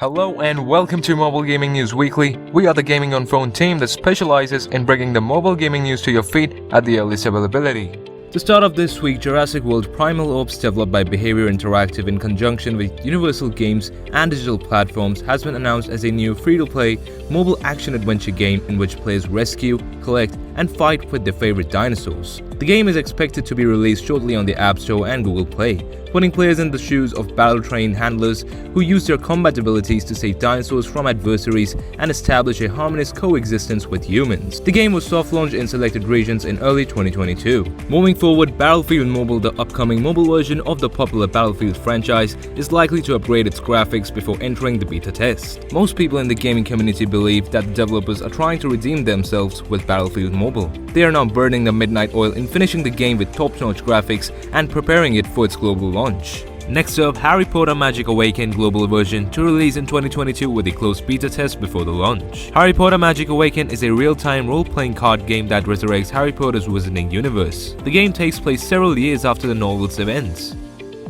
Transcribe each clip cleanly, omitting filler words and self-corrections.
Hello and welcome to Mobile Gaming News Weekly. We are the gaming on phone team that specializes in bringing the mobile gaming news to your feet at the earliest availability. To start off this week, Jurassic World Primal Ops, developed by Behavior Interactive in conjunction with Universal Games and digital platforms, has been announced as a new free-to-play mobile action-adventure game in which players rescue, collect, and fight with their favorite dinosaurs. The game is expected to be released shortly on the App Store and Google Play, putting players in the shoes of battle-trained handlers who use their combat abilities to save dinosaurs from adversaries and establish a harmonious coexistence with humans. The game was soft-launched in selected regions in early 2022. Moving forward, Battlefield Mobile, the upcoming mobile version of the popular Battlefield franchise, is likely to upgrade its graphics before entering the beta test. Most people in the gaming community believe that the developers are trying to redeem themselves with Battlefield Mobile. They are now burning the midnight oil in finishing the game with top-notch graphics and preparing it for its global launch. Next up, Harry Potter Magic Awakened global version to release in 2022 with a closed beta test before the launch. Harry Potter Magic Awakened is a real-time role-playing card game that resurrects Harry Potter's wizarding universe. The game takes place several years after the novel's events.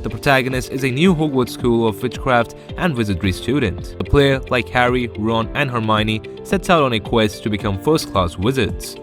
The protagonist is a new Hogwarts School of Witchcraft and Wizardry student. The player, like Harry, Ron, and Hermione, sets out on a quest to become first-class wizards.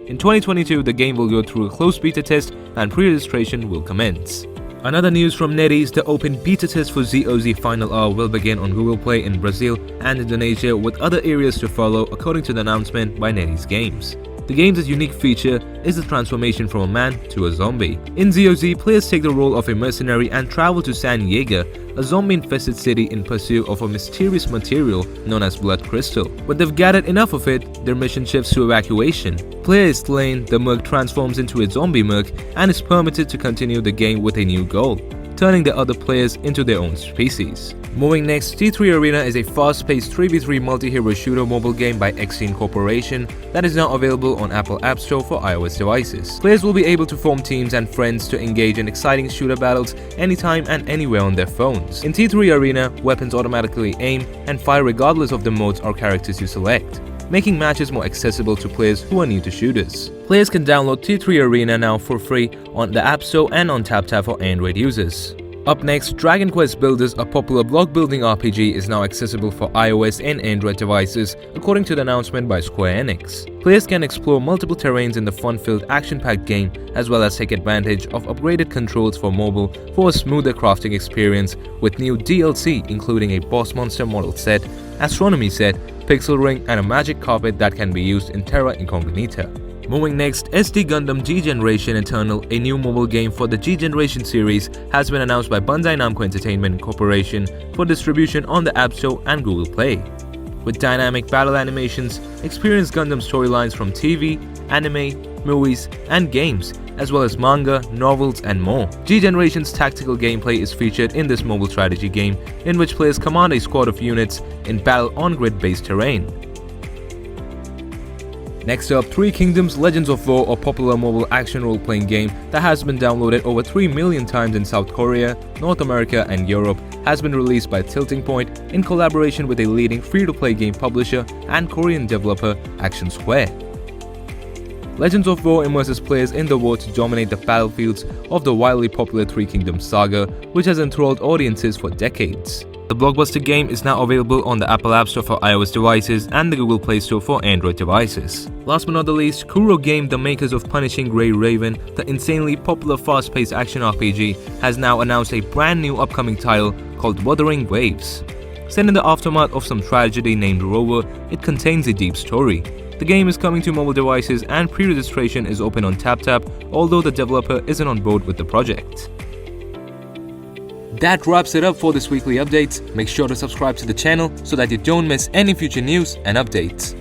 In 2022, the game will go through a closed beta test and pre-registration will commence. Another news from NetEase, the open beta test for ZOZ Final Hour will begin on Google Play in Brazil and Indonesia, with other areas to follow according to the announcement by NetEase Games. The game's unique feature is the transformation from a man to a zombie. In ZOZ, players take the role of a mercenary and travel to San Diego, a zombie-infested city, in pursuit of a mysterious material known as blood crystal. When they've gathered enough of it, their mission shifts to evacuation. Player is slain, the merc transforms into a zombie merc and is permitted to continue the game with a new goal, turning the other players into their own species. Moving next, T3 Arena is a fast-paced 3v3 multi-hero shooter mobile game by Xene Corporation that is now available on Apple App Store for iOS devices. Players will be able to form teams and friends to engage in exciting shooter battles anytime and anywhere on their phones. In T3 Arena, weapons automatically aim and fire regardless of the modes or characters you select, making matches more accessible to players who are new to shooters. Players can download T3 Arena now for free on the App Store and on TapTap for Android users. Up next, Dragon Quest Builders, a popular block building RPG, is now accessible for iOS and Android devices, according to the announcement by Square Enix. Players can explore multiple terrains in the fun-filled, action-packed game, as well as take advantage of upgraded controls for mobile for a smoother crafting experience, with new DLC including a boss monster model set, astronomy set, pixel ring, and a magic carpet that can be used in Terra Incognita. Moving next, SD Gundam G Generation Eternal, a new mobile game for the G Generation series, has been announced by Bandai Namco Entertainment Corporation for distribution on the App Store and Google Play. With dynamic battle animations, experience Gundam storylines from TV, anime, movies, and games, as well as manga, novels, and more. G Generation's tactical gameplay is featured in this mobile strategy game, in which players command a squad of units in battle on grid-based terrain. Next up, Three Kingdoms Legends of War, a popular mobile action role-playing game that has been downloaded over 3 million times in South Korea, North America, and Europe, has been released by Tilting Point in collaboration with a leading free-to-play game publisher and Korean developer Action Square. Legends of War immerses players in the war to dominate the battlefields of the wildly popular Three Kingdoms saga, which has enthralled audiences for decades. The blockbuster game is now available on the Apple App Store for iOS devices and the Google Play Store for Android devices. Last but not the least, Kuro Game, the makers of Punishing Grey Raven, the insanely popular fast-paced action RPG, has now announced a brand new upcoming title called Wuthering Waves. Set in the aftermath of some tragedy named Rover, it contains a deep story. The game is coming to mobile devices and pre-registration is open on TapTap, although the developer isn't on board with the project. That wraps it up for this weekly update. Make sure to subscribe to the channel so that you don't miss any future news and updates.